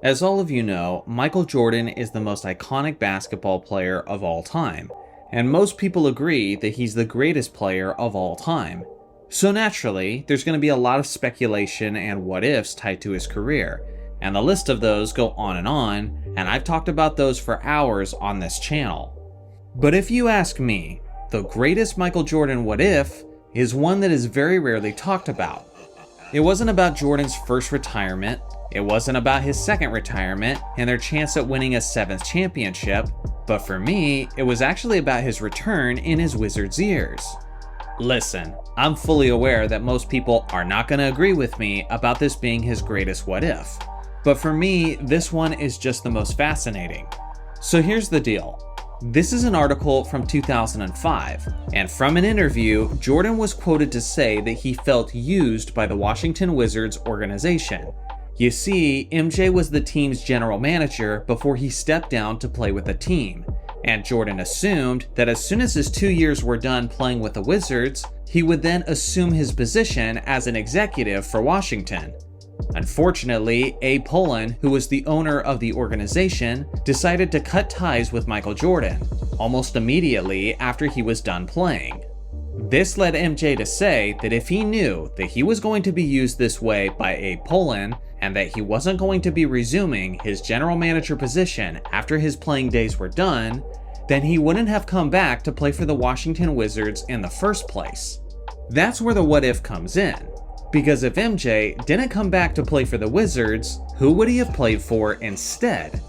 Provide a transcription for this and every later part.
As all of you know, Michael Jordan is the most iconic basketball player of all time, and most people agree that he's the greatest player of all time. So naturally, there's going to be a lot of speculation and what-ifs tied to his career, and the list of those go on, and I've talked about those for hours on this channel. But if you ask me, the greatest Michael Jordan what-if is one that is very rarely talked about. It wasn't about Jordan's first retirement, it wasn't about his second retirement and their chance at winning a 7th championship, but for me, it was actually about his return in his Wizards years. Listen, I'm fully aware that most people are not going to agree with me about this being his greatest what if, but for me, this one is just the most fascinating. So here's the deal. This is an article from 2005, and from an interview, Jordan was quoted to say that he felt used by the Washington Wizards organization. You see, MJ was the team's general manager before he stepped down to play with the team, and Jordan assumed that as soon as his 2 years were done playing with the Wizards, he would then assume his position as an executive for Washington. Unfortunately, A. Pullen, who was the owner of the organization, decided to cut ties with Michael Jordan almost immediately after he was done playing. This led MJ to say that if he knew that he was going to be used this way by A. Pullen and that he wasn't going to be resuming his general manager position after his playing days were done, then he wouldn't have come back to play for the Washington Wizards in the first place. That's where the what if comes in. Because if MJ didn't come back to play for the Wizards, who would he have played for instead?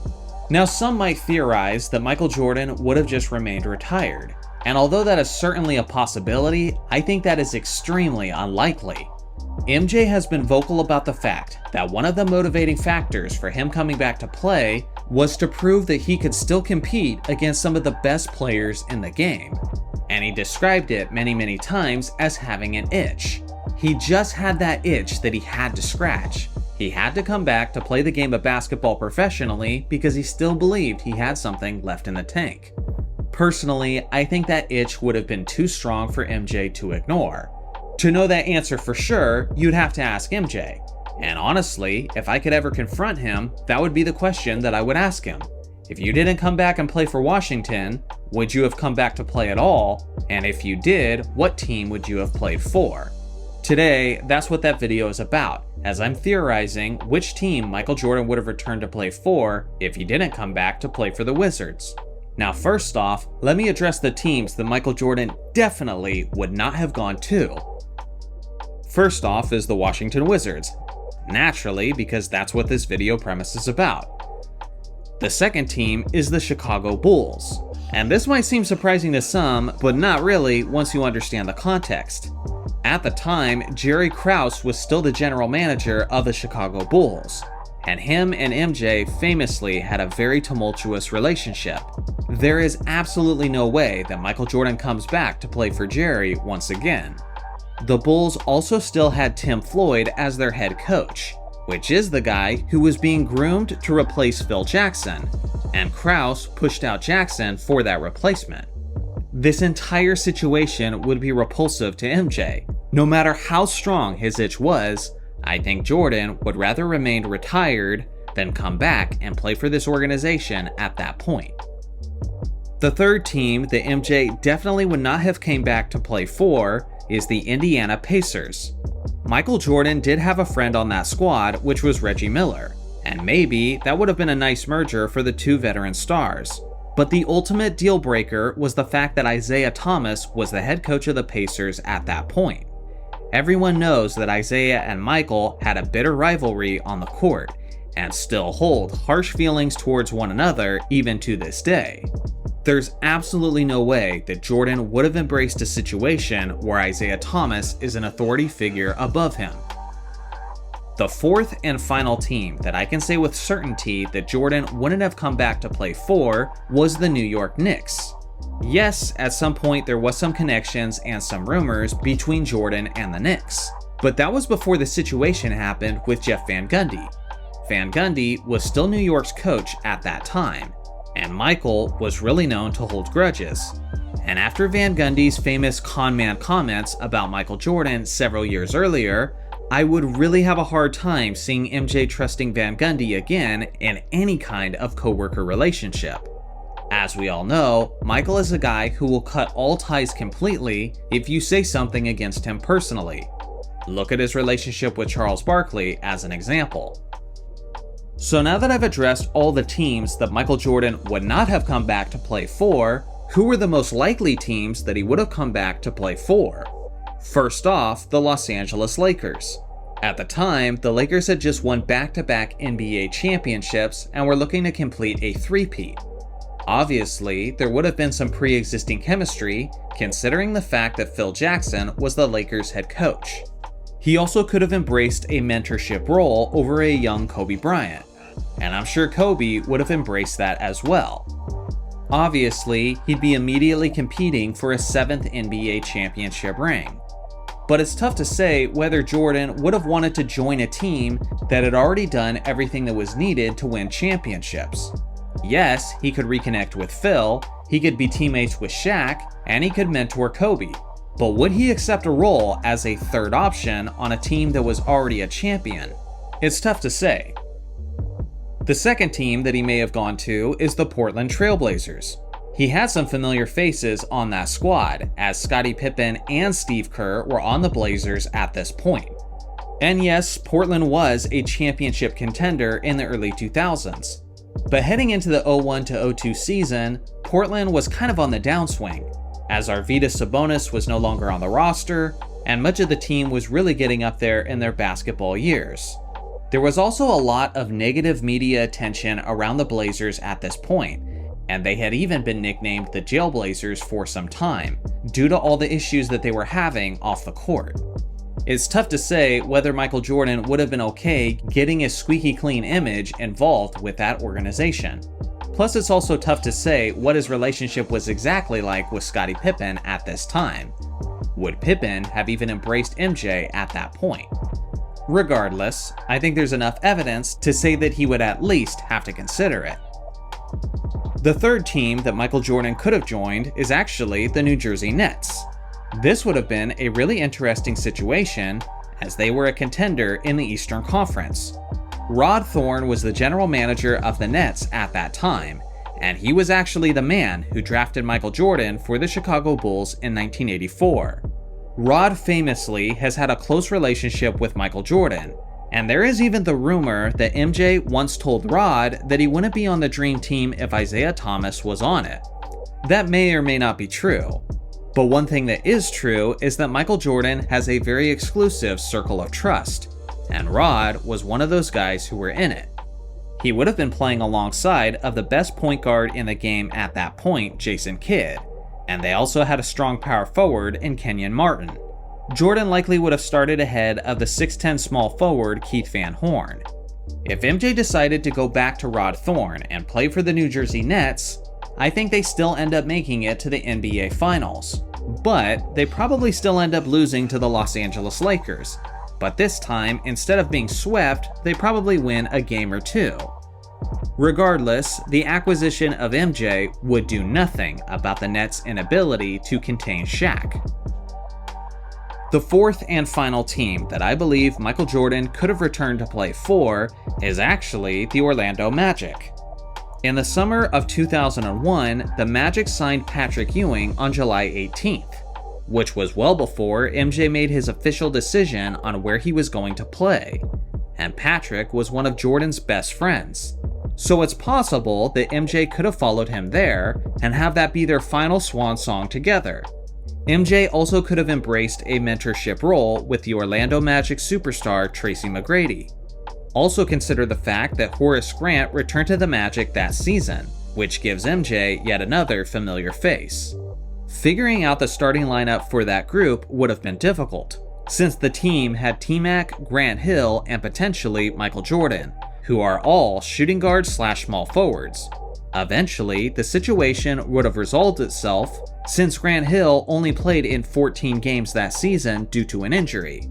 Now, some might theorize that Michael Jordan would have just remained retired, and although that is certainly a possibility, I think that is extremely unlikely. MJ has been vocal about the fact that one of the motivating factors for him coming back to play was to prove that he could still compete against some of the best players in the game, and he described it many times as having an itch. He just had that itch that he had to scratch. He had to come back to play the game of basketball professionally because he still believed he had something left in the tank. Personally, I think that itch would have been too strong for MJ to ignore. To know that answer for sure, you'd have to ask MJ. And honestly, if I could ever confront him, that would be the question that I would ask him. If you didn't come back and play for Washington, would you have come back to play at all? And if you did, what team would you have played for? Today, that's what that video is about, as I'm theorizing which team Michael Jordan would have returned to play for if he didn't come back to play for the Wizards. Now first off, let me address the teams that Michael Jordan definitely would not have gone to. First off is the Washington Wizards, naturally because that's what this video premise is about. The second team is the Chicago Bulls, and this might seem surprising to some, but not really once you understand the context. At the time, Jerry Krause was still the general manager of the Chicago Bulls, and him and MJ famously had a very tumultuous relationship. There is absolutely no way that Michael Jordan comes back to play for Jerry once again. The Bulls also still had Tim Floyd as their head coach, which is the guy who was being groomed to replace Phil Jackson, and Krause pushed out Jackson for that replacement. This entire situation would be repulsive to MJ. No matter how strong his itch was, I think Jordan would rather remain retired than come back and play for this organization at that point. The third team that MJ definitely would not have came back to play for is the Indiana Pacers. Michael Jordan did have a friend on that squad, which was Reggie Miller, and maybe that would have been a nice merger for the two veteran stars. But the ultimate deal breaker was the fact that Isaiah Thomas was the head coach of the Pacers at that point. Everyone knows that Isaiah and Michael had a bitter rivalry on the court, and still hold harsh feelings towards one another even to this day. There's absolutely no way that Jordan would have embraced a situation where Isaiah Thomas is an authority figure above him. The fourth and final team that I can say with certainty that Jordan wouldn't have come back to play for was the New York Knicks. Yes, at some point there was some connections and some rumors between Jordan and the Knicks, but that was before the situation happened with Jeff Van Gundy. Van Gundy was still New York's coach at that time, and Michael was really known to hold grudges. And after Van Gundy's famous con man comments about Michael Jordan several years earlier, I would really have a hard time seeing MJ trusting Van Gundy again in any kind of coworker relationship. As we all know, Michael is a guy who will cut all ties completely if you say something against him personally. Look at his relationship with Charles Barkley as an example. So now that I've addressed all the teams that Michael Jordan would not have come back to play for, who were the most likely teams that he would have come back to play for? First off, the Los Angeles Lakers. At the time, the Lakers had just won back-to-back NBA championships and were looking to complete a three-peat. Obviously, there would have been some pre-existing chemistry, considering the fact that Phil Jackson was the Lakers' head coach. He also could have embraced a mentorship role over a young Kobe Bryant, and I'm sure Kobe would have embraced that as well. Obviously, he'd be immediately competing for a 7th NBA championship ring. But it's tough to say whether Jordan would have wanted to join a team that had already done everything that was needed to win championships. Yes, he could reconnect with Phil, he could be teammates with Shaq, and he could mentor Kobe. But would he accept a role as a third option on a team that was already a champion? It's tough to say. The second team that he may have gone to is the Portland Trail Blazers. He had some familiar faces on that squad, as Scottie Pippen and Steve Kerr were on the Blazers at this point. And yes, Portland was a championship contender in the early 2000s. But heading into the 01-02 season, Portland was kind of on the downswing, as Arvydas Sabonis was no longer on the roster, and much of the team was really getting up there in their basketball years. There was also a lot of negative media attention around the Blazers at this point, and they had even been nicknamed the Jailblazers for some time, due to all the issues that they were having off the court. It's tough to say whether Michael Jordan would have been okay getting a squeaky clean image involved with that organization. Plus, it's also tough to say what his relationship was exactly like with Scottie Pippen at this time. Would Pippen have even embraced MJ at that point? Regardless, I think there's enough evidence to say that he would at least have to consider it. The third team that Michael Jordan could have joined is actually the New Jersey Nets. This would have been a really interesting situation, as they were a contender in the Eastern Conference. Rod Thorne was the general manager of the Nets at that time, and he was actually the man who drafted Michael Jordan for the Chicago Bulls in 1984. Rod famously has had a close relationship with Michael Jordan, and there is even the rumor that MJ once told Rod that he wouldn't be on the Dream Team if Isaiah Thomas was on it. That may or may not be true, but one thing that is true is that Michael Jordan has a very exclusive circle of trust, and Rod was one of those guys who were in it. He would have been playing alongside of the best point guard in the game at that point, Jason Kidd, and they also had a strong power forward in Kenyon Martin. Jordan likely would have started ahead of the 6'10 small forward Keith Van Horn. If MJ decided to go back to Rod Thorne and play for the New Jersey Nets, I think they still end up making it to the NBA Finals. But they probably still end up losing to the Los Angeles Lakers. But this time, instead of being swept, they probably win a game or two. Regardless, the acquisition of MJ would do nothing about the Nets' inability to contain Shaq. The fourth and final team that I believe Michael Jordan could have returned to play for is actually the Orlando Magic. In the summer of 2001, the Magic signed Patrick Ewing on July 18th, which was well before MJ made his official decision on where he was going to play, and Patrick was one of Jordan's best friends. So it's possible that MJ could have followed him there and have that be their final swan song together. MJ also could have embraced a mentorship role with the Orlando Magic superstar Tracy McGrady. Also consider the fact that Horace Grant returned to the Magic that season, which gives MJ yet another familiar face. Figuring out the starting lineup for that group would have been difficult, since the team had T-Mac, Grant Hill, and potentially Michael Jordan, who are all shooting guards / small forwards. Eventually, the situation would have resolved itself, since Grant Hill only played in 14 games that season due to an injury.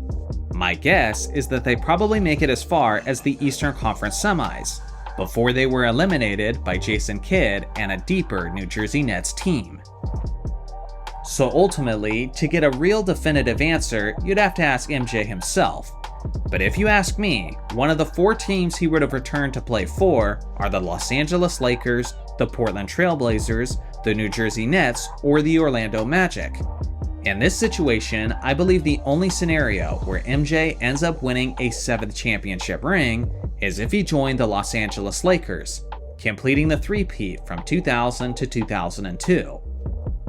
My guess is that they probably make it as far as the Eastern Conference semis, before they were eliminated by Jason Kidd and a deeper New Jersey Nets team. So ultimately, to get a real definitive answer, you'd have to ask MJ himself. But if you ask me, one of the 4 teams he would have returned to play for are the Los Angeles Lakers, the Portland Trail Blazers, the New Jersey Nets, or the Orlando Magic. In this situation, I believe the only scenario where MJ ends up winning a 7th championship ring is if he joined the Los Angeles Lakers, completing the three-peat from 2000 to 2002.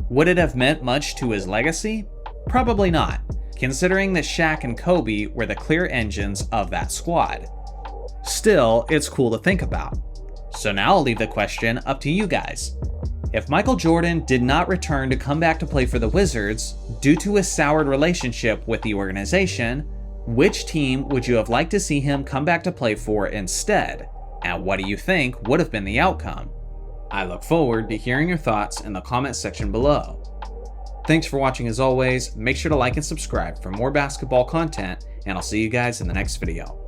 Would it have meant much to his legacy? Probably not, considering that Shaq and Kobe were the clear engines of that squad. Still, it's cool to think about. So now I'll leave the question up to you guys. If Michael Jordan did not return to come back to play for the Wizards due to his soured relationship with the organization, which team would you have liked to see him come back to play for instead? And what do you think would have been the outcome? I look forward to hearing your thoughts in the comments section below. Thanks for watching as always, make sure to like and subscribe for more basketball content, and I'll see you guys in the next video.